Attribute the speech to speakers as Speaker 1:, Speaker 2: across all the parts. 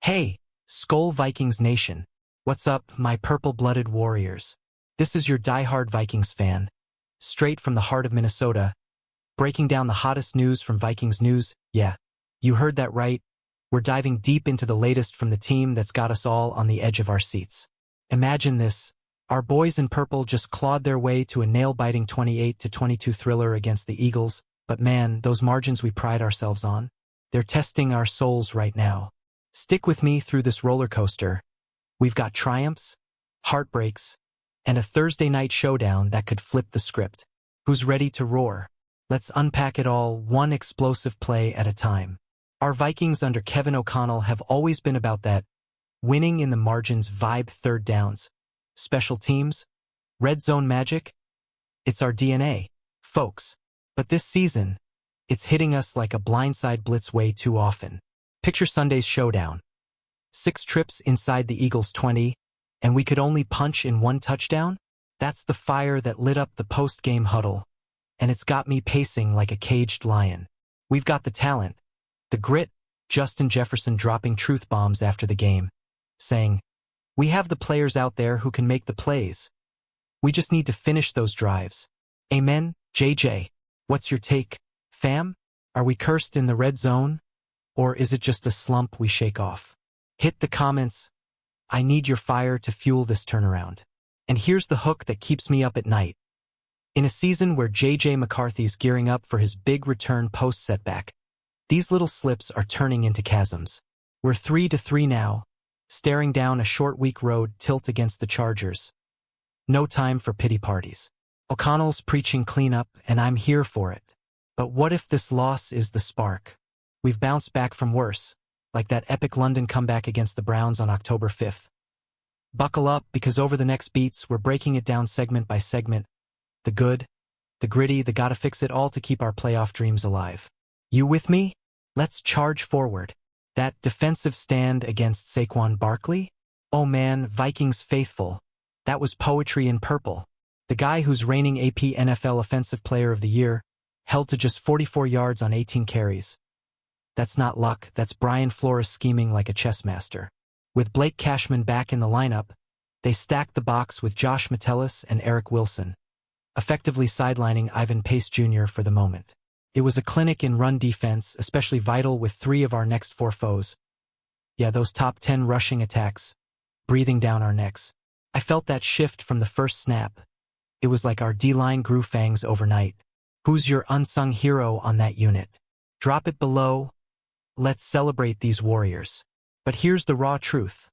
Speaker 1: Hey, Skol Vikings Nation. What's up, my purple-blooded warriors? This is your diehard Vikings fan, straight from the heart of Minnesota, breaking down the hottest news from Vikings News. Yeah, you heard that right. We're diving deep into the latest from the team that's got us all on the edge of our seats. Imagine this. Our boys in purple just clawed their way to a nail-biting 28-22 thriller against the Eagles, but man, those margins we pride ourselves on, they're testing our souls right now. Stick with me through this roller coaster. We've got triumphs, heartbreaks, and a Thursday night showdown that could flip the script. Who's ready to roar? Let's unpack it all, one explosive play at a time. Our Vikings under Kevin O'Connell have always been about that winning in the margins vibe. Third downs, special teams, red zone magic. It's our DNA, folks. But this season, it's hitting us like a blindside blitz way too often. Picture Sunday's showdown. 6 trips inside the Eagles' 20, and we could only punch in 1 touchdown? That's the fire that lit up the post-game huddle, and it's got me pacing like a caged lion. We've got the talent, the grit. Justin Jefferson dropping truth bombs after the game, saying, "We have the players out there who can make the plays. We just need to finish those drives." Amen, JJ. What's your take, fam? Are we cursed in the red zone? Or is it just a slump we shake off? Hit the comments. I need your fire to fuel this turnaround. And here's the hook that keeps me up at night. In a season where J.J. McCarthy's gearing up for his big return post-setback, these little slips are turning into chasms. We're 3-3 now, staring down a short week road tilt against the Chargers. No time for pity parties. O'Connell's preaching cleanup, and I'm here for it. But what if this loss is the spark? We've bounced back from worse, like that epic London comeback against the Browns on October 5th. Buckle up, because over the next beats, we're breaking it down segment by segment. The good, the gritty, the gotta fix it all to keep our playoff dreams alive. You with me? Let's charge forward. That defensive stand against Saquon Barkley? Oh man, Vikings faithful. That was poetry in purple. The guy who's reigning AP NFL Offensive Player of the Year held to just 44 yards on 18 carries. That's not luck, that's Brian Flores scheming like a chess master. With Blake Cashman back in the lineup, they stacked the box with Josh Metellus and Eric Wilson, effectively sidelining Ivan Pace Jr. for the moment. It was a clinic in run defense, especially vital with 3 of our next 4 foes. Yeah, those top 10 rushing attacks, breathing down our necks. I felt that shift from the first snap. It was like our D-line grew fangs overnight. Who's your unsung hero on that unit? Drop it below. Let's celebrate these warriors. But here's the raw truth.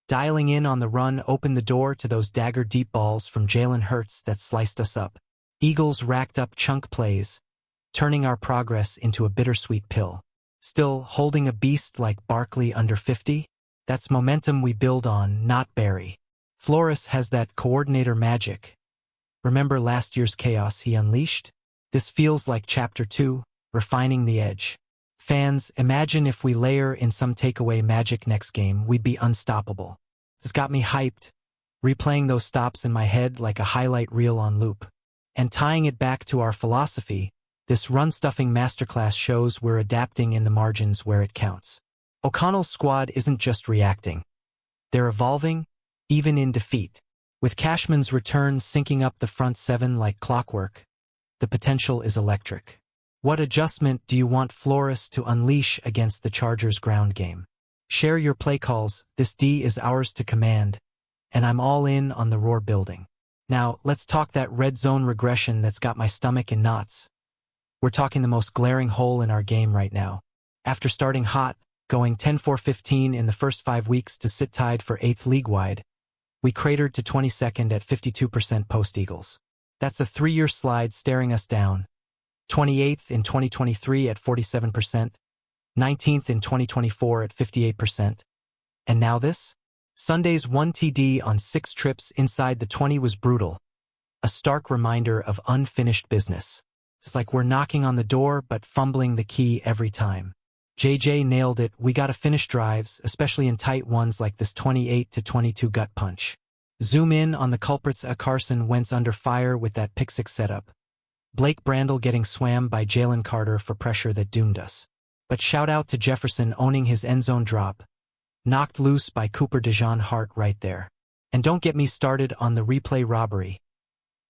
Speaker 1: Dialing in on the run opened the door to those dagger-deep balls from Jalen Hurts that sliced us up. Eagles racked up chunk plays, turning our progress into a bittersweet pill. Still, holding a beast like Barkley under 50? That's momentum we build on, not bury. Flores has that coordinator magic. Remember last year's chaos he unleashed? This feels like Chapter 2, refining the edge. Fans, imagine if we layer in some takeaway magic next game, we'd be unstoppable. This got me hyped, replaying those stops in my head like a highlight reel on loop. And tying it back to our philosophy, this run-stuffing masterclass shows we're adapting in the margins where it counts. O'Connell's squad isn't just reacting. They're evolving, even in defeat. With Cashman's return syncing up the front 7 like clockwork, the potential is electric. What adjustment do you want Flores to unleash against the Chargers' ground game? Share your play calls. This D is ours to command, and I'm all in on the roar building. Now, let's talk that red zone regression that's got my stomach in knots. We're talking the most glaring hole in our game right now. After starting hot, going 10-4-15 in the first 5 weeks to sit tied for 8th league-wide, we cratered to 22nd at 52% post-Eagles. That's a 3-year slide staring us down. 28th in 2023 at 47%, 19th in 2024 at 58%. And now this? Sunday's 1 TD on 6 trips inside the 20 was brutal. A stark reminder of unfinished business. It's like we're knocking on the door but fumbling the key every time. JJ nailed it. We gotta finish drives, especially in tight ones like this 28-22 gut punch. Zoom in on the culprits. Carson Wentz under fire with that pick-6 setup. Blake Brandel getting swam by Jalen Carter for pressure that doomed us. But shout out to Jefferson owning his endzone drop. Knocked loose by Cooper DeJean Hart right there. And don't get me started on the replay robbery.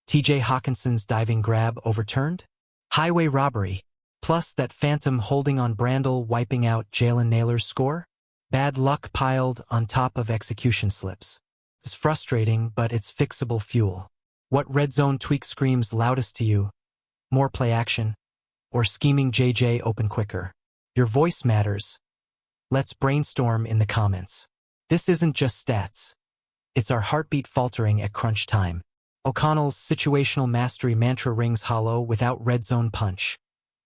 Speaker 1: TJ Hawkinson's diving grab overturned? Highway robbery. Plus that phantom holding on Brandel wiping out Jalen Nailor's score? Bad luck piled on top of execution slips. It's frustrating, but it's fixable fuel. What red zone tweak screams loudest to you? More play action? Or scheming JJ open quicker? Your voice matters. Let's brainstorm in the comments. This isn't just stats. It's our heartbeat faltering at crunch time. O'Connell's situational mastery mantra rings hollow without red zone punch,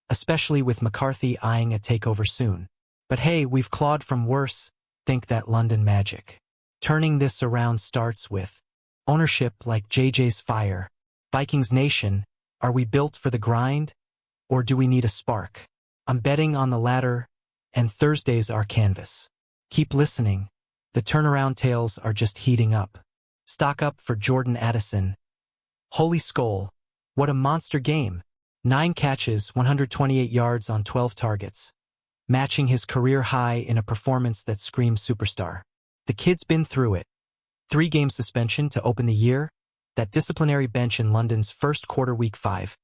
Speaker 1: especially with McCarthy eyeing a takeover soon. But hey, we've clawed from worse. Think that London magic. Turning this around starts with ownership like JJ's fire. Vikings Nation, are we built for the grind? Or do we need a spark? I'm betting on the latter, and Thursday's our canvas. Keep listening. The turnaround tales are just heating up. Stock up for Jordan Addison. Holy Skull, what a monster game. 9 catches, 128 yards on 12 targets. Matching his career high in a performance that screams superstar. The kid's been through it. 3-game suspension to open the year, that disciplinary bench in London's first quarter week 5.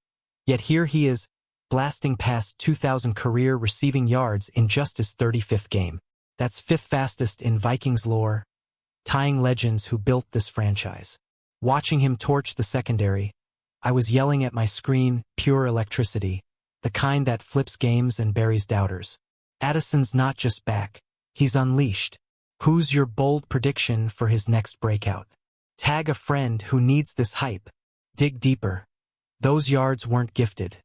Speaker 1: Yet here he is, blasting past 2,000 career receiving yards in just his 35th game. That's 5th fastest in Vikings lore, tying legends who built this franchise. Watching him torch the secondary, I was yelling at my screen, pure electricity, the kind that flips games and buries doubters. Addison's not just back, he's unleashed. Who's your bold prediction for his next breakout? Tag a friend who needs this hype. Dig deeper. Those yards weren't gifted.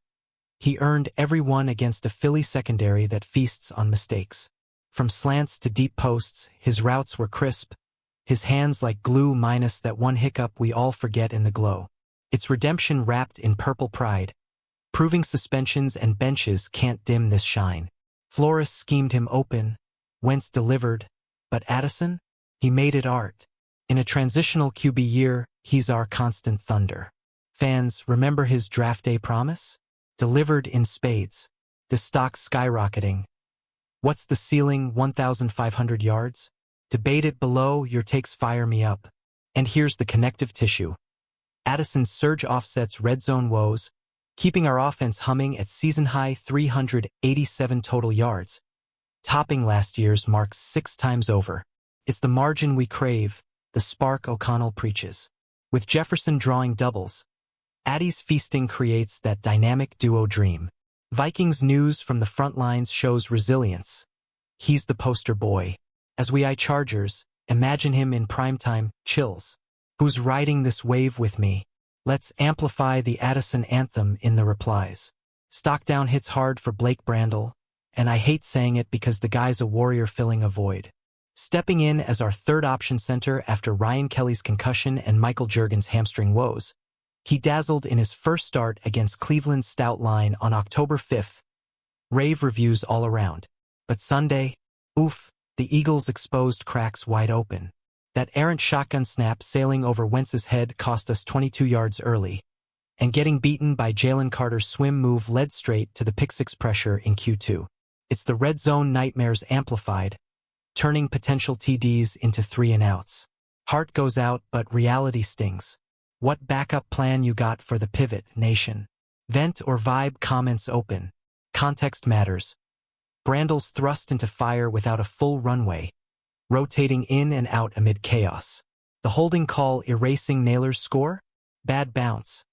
Speaker 1: He earned every one against a Philly secondary that feasts on mistakes. From slants to deep posts, his routes were crisp, his hands like glue minus that one hiccup we all forget in the glow. It's redemption wrapped in purple pride, proving suspensions and benches can't dim this shine. Flores schemed him open, Wentz delivered, but Addison? He made it art. In a transitional QB year, he's our constant thunder. Fans, remember his draft day promise? Delivered in spades. The stock's skyrocketing. What's the ceiling, 1,500 yards? Debate it below, your takes fire me up. And here's the connective tissue. Addison's surge offsets red zone woes, keeping our offense humming at season-high 387 total yards, topping last year's mark 6 times over. It's the margin we crave, the spark O'Connell preaches. With Jefferson drawing doubles, Addy's feasting creates that dynamic duo dream. Vikings news from the front lines shows resilience. He's the poster boy. As we eye Chargers, imagine him in primetime, chills. Who's riding this wave with me? Let's amplify the Addison anthem in the replies. Stock down hits hard for Blake Brandel, and I hate saying it because the guy's a warrior filling a void. Stepping in as our third option center after Ryan Kelly's concussion and Michael Juergens' hamstring woes, he dazzled in his first start against Cleveland's stout line on October 5th. Rave reviews all around. But Sunday, oof, the Eagles exposed cracks wide open. That errant shotgun snap sailing over Wentz's head cost us 22 yards early, and getting beaten by Jalen Carter's swim move led straight to the pick-six pressure in Q2. It's the red zone nightmares amplified, turning potential TDs into 3-and-outs. Heart goes out, but reality stings. What backup plan you got for the pivot, nation? Vent or vibe comments open. Context matters. Brandel's thrust into fire without a full runway, rotating in and out amid chaos. The holding call erasing Nailor's score? Bad bounce.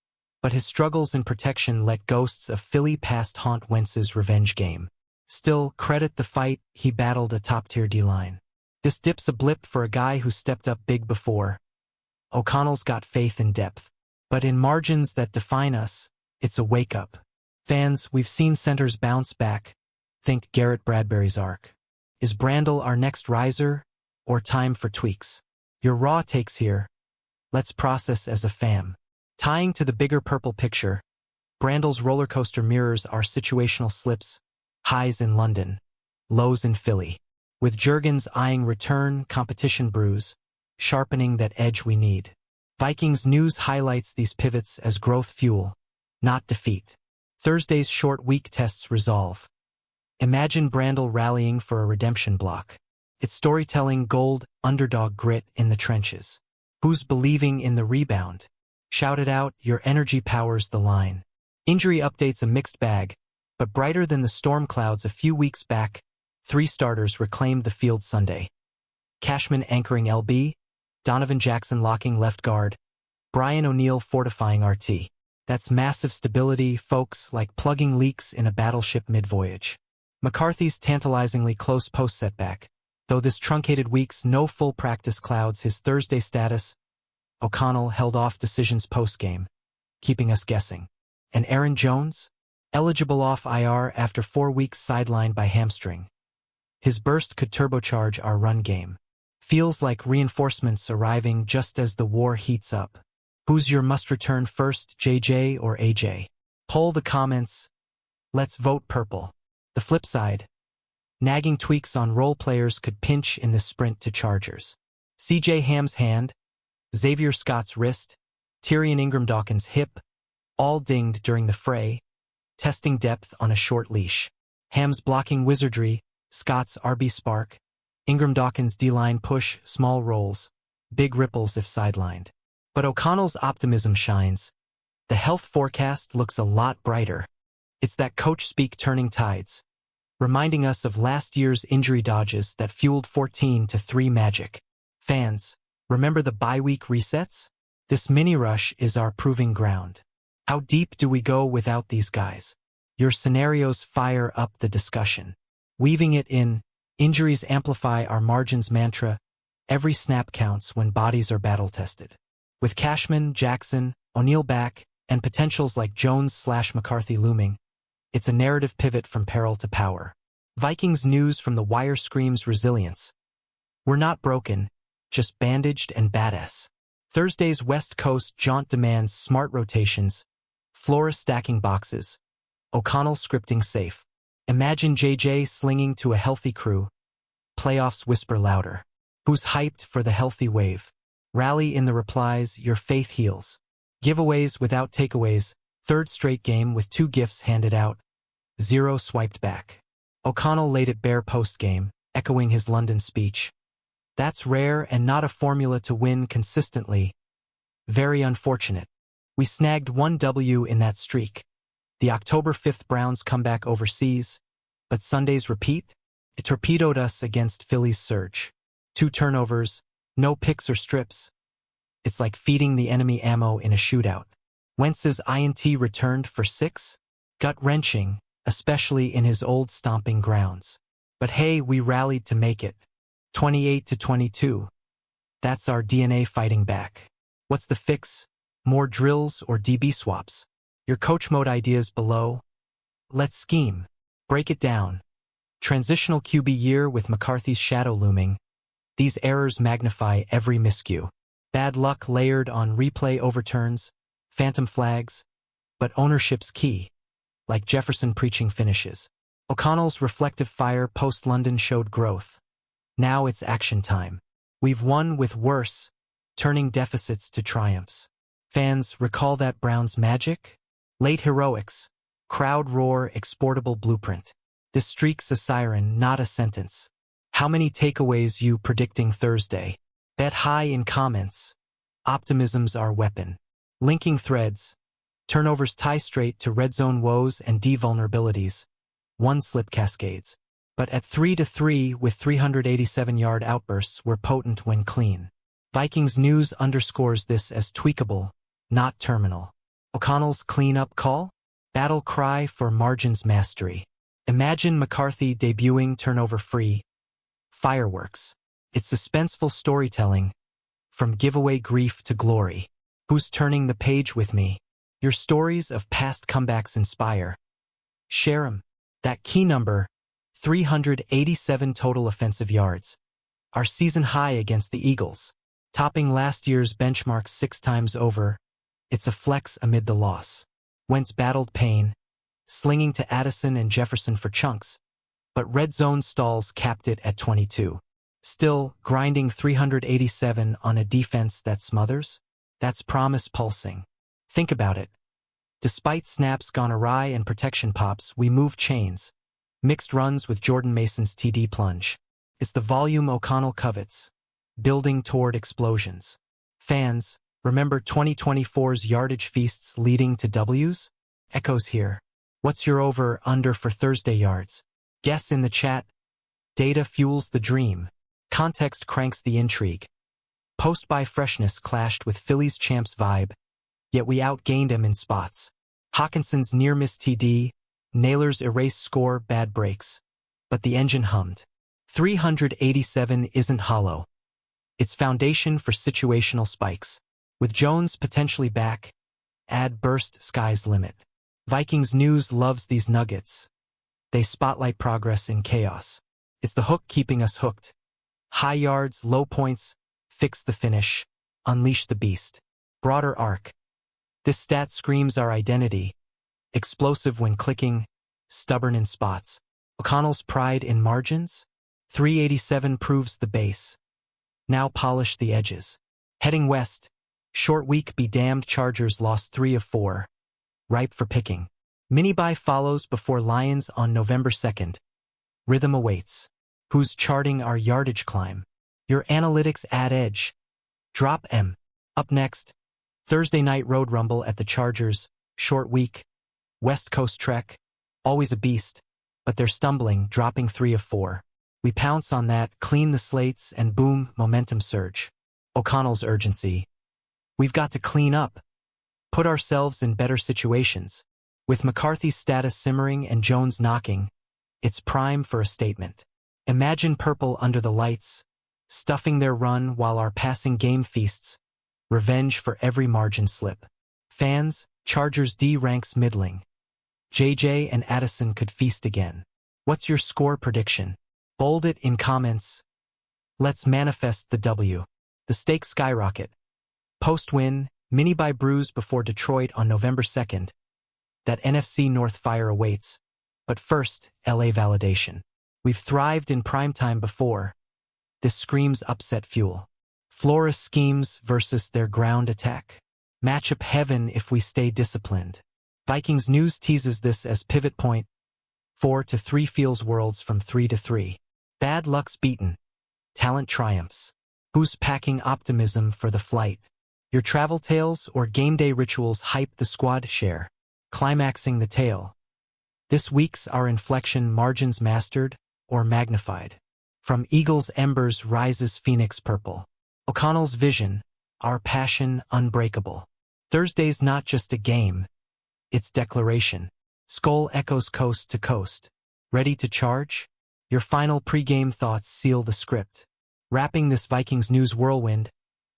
Speaker 1: But his struggles in protection let ghosts of Philly past haunt Wentz's revenge game. Still, credit the fight, he battled a top-tier D-line. This dip's a blip for a guy who stepped up big before. O'Connell's got faith in depth. But in margins that define us, it's a wake-up. Fans, we've seen centers bounce back. Think Garrett Bradbury's arc. Is Brandel our next riser, or time for tweaks? Your raw takes here. Let's process as a fam. Tying to the bigger purple picture, Brandel's roller coaster mirrors our situational slips, highs in London, lows in Philly. With Juergens eyeing return, competition brews, sharpening that edge we need. Vikings news highlights these pivots as growth fuel, not defeat. Thursday's short week tests resolve. Imagine Brandel rallying for a redemption block. It's storytelling gold, underdog grit in the trenches. Who's believing in the rebound? Shout it out, your energy powers the line. Injury updates a mixed bag, but brighter than the storm clouds a few weeks back, 3 starters reclaimed the field Sunday. Cashman anchoring LB, Donovan Jackson locking left guard, Brian O'Neill fortifying RT. That's massive stability, folks, like plugging leaks in a battleship mid-voyage. McCarthy's tantalizingly close post setback. Though this truncated week's no full practice clouds his Thursday status, O'Connell held off decisions post-game, keeping us guessing. And Aaron Jones? Eligible off IR after 4 weeks sidelined by hamstring. His burst could turbocharge our run game. Feels like reinforcements arriving just as the war heats up. Who's your must-return first, JJ or AJ? Poll the comments. Let's vote purple. The flip side. Nagging tweaks on role players could pinch in the sprint to Chargers. CJ Ham's hand, Xavier Scott's wrist, Tyrion Ingram-Dawkins' hip, all dinged during the fray, testing depth on a short leash. Ham's blocking wizardry, Scott's RB spark, Ingram-Dawkins' D-line push, small rolls, big ripples if sidelined. But O'Connell's optimism shines. The health forecast looks a lot brighter. It's that coach speak turning tides, reminding us of last year's injury dodges that fueled 14-3 magic. Fans, remember the bye-week resets? This mini-rush is our proving ground. How deep do we go without these guys? Your scenarios fire up the discussion. Weaving it in, injuries amplify our margins mantra. Every snap counts when bodies are battle-tested. With Cashman, Jackson, O'Neill back, and potentials like Jones/McCarthy looming, it's a narrative pivot from peril to power. Vikings news from the wire screams resilience. We're not broken, just bandaged and badass. Thursday's West Coast jaunt demands smart rotations, Flores stacking boxes, O'Connell scripting safe. Imagine JJ slinging to a healthy crew. Playoffs whisper louder. Who's hyped for the healthy wave? Rally in the replies, your faith heals. Giveaways without takeaways, 3rd straight game with 2 gifts handed out. 0 swiped back. O'Connell laid it bare post-game, echoing his London speech. That's rare and not a formula to win consistently. Very unfortunate. We snagged 1 W in that streak. The October 5th Browns comeback overseas, but Sunday's repeat? It torpedoed us against Philly's surge. 2 turnovers, no picks or strips. It's like feeding the enemy ammo in a shootout. Wentz's INT returned for 6? Gut-wrenching, especially in his old stomping grounds. But hey, we rallied to make it. 28-22. That's our DNA fighting back. What's the fix? More drills or DB swaps? Your coach mode ideas below. Let's scheme. Break it down. Transitional QB year with McCarthy's shadow looming. These errors magnify every miscue. Bad luck layered on replay overturns, phantom flags, but ownership's key. Like Jefferson preaching finishes. O'Connell's reflective fire post-London showed growth. Now it's action time. We've won with worse, turning deficits to triumphs. Fans, recall that Browns magic? Late heroics, crowd roar, exportable blueprint. This streak's a siren, not a sentence. How many takeaways you predicting Thursday? Bet high in comments. Optimism's our weapon. Linking threads. Turnovers tie straight to red zone woes and D vulnerabilities. 1 slip cascades. But at 3-3 with 387-yard outbursts were potent when clean. Vikings news underscores this as tweakable, not terminal. O'Connell's clean-up call? Battle cry for margins mastery. Imagine McCarthy debuting turnover-free. Fireworks. It's suspenseful storytelling. From giveaway grief to glory. Who's turning the page with me? Your stories of past comebacks inspire. Share 'em. That key number, 387 total offensive yards. Our season high against the Eagles. Topping last year's benchmark 6 times over. It's a flex amid the loss. Wentz battled pain, slinging to Addison and Jefferson for chunks, but red zone stalls capped it at 22. Still, grinding 387 on a defense that smothers? That's promise pulsing. Think about it. Despite snaps gone awry and protection pops, we moved chains. Mixed runs with Jordan Mason's TD plunge. It's the volume O'Connell covets, building toward explosions. Fans, remember 2024's yardage feasts leading to W's? Echoes here. What's your over-under for Thursday yards? Guess in the chat. Data fuels the dream. Context cranks the intrigue. Post-buy freshness clashed with Phillies champs vibe, yet we outgained him in spots. Hawkinson's near-miss TD, Naylor's erase score bad breaks. But the engine hummed. 387 isn't hollow. It's foundation for situational spikes. With Jones potentially back, add burst sky's limit. Vikings News loves these nuggets. They spotlight progress in chaos. It's the hook keeping us hooked. High yards, low points, fix the finish, unleash the beast. Broader arc. This stat screams our identity. Explosive when clicking, stubborn in spots. O'Connell's pride in margins? 387 proves the base. Now polish the edges. Heading west, short week be damned Chargers lost 3 of 4. Ripe for picking. Mini-buy follows before Lions on November 2nd. Rhythm awaits. Who's charting our yardage climb? Your analytics add edge. Drop M. Up next, Thursday night road rumble at the Chargers, short week. West Coast trek, always a beast, but they're stumbling, dropping 3 of 4. We pounce on that, clean the slates, and boom, momentum surge. O'Connell's urgency. We've got to clean up. Put ourselves in better situations. With McCarthy's status simmering and Jones knocking, it's prime for a statement. Imagine purple under the lights, stuffing their run while our passing game feasts. Revenge for every margin slip. Fans, Chargers D ranks middling. JJ and Addison could feast again. What's your score prediction? Bold it in comments. Let's manifest the W. The stakes skyrocket. Post-win, mini-buy brews before Detroit on November 2nd. That NFC North fire awaits. But first, LA validation. We've thrived in primetime before. This screams upset fuel. Flores schemes versus their ground attack. Matchup heaven if we stay disciplined. Vikings News teases this as pivot point. 4-3 feels worlds from 3-3. Bad luck's beaten. Talent triumphs. Who's packing optimism for the flight? Your travel tales or game day rituals hype the squad share. Climaxing the tale. This week's our inflection margins mastered or magnified. From Eagles' embers rises Phoenix purple. O'Connell's vision, our passion unbreakable. Thursday's not just a game, it's declaration. Skull echoes coast to coast. Ready to charge? Your final pre-game thoughts seal the script. Wrapping this Vikings news whirlwind,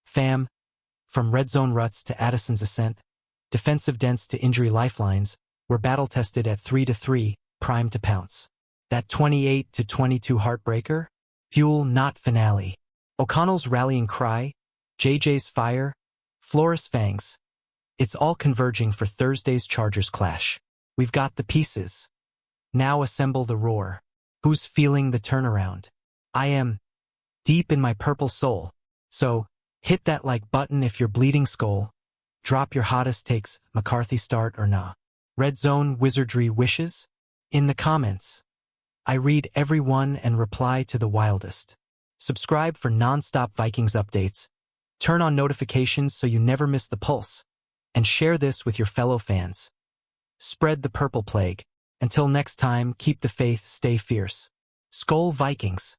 Speaker 1: fam, from red zone ruts to Addison's ascent, defensive dents to injury lifelines, we're battle-tested at 3-3, primed to pounce. That 28-22 heartbreaker? Fuel not finale. O'Connell's rallying cry, JJ's fire, Flores fangs. It's all converging for Thursday's Chargers clash. We've got the pieces. Now assemble the roar. Who's feeling the turnaround? I am, deep in my purple soul. So, hit that like button if you're bleeding skull. Drop your hottest takes, McCarthy start or nah. Red Zone wizardry wishes? In the comments. I read every one and reply to the wildest. Subscribe for non-stop Vikings updates. Turn on notifications so you never miss the pulse. And share this with your fellow fans. Spread the purple plague. Until next time, keep the faith, stay fierce. Skol Vikings.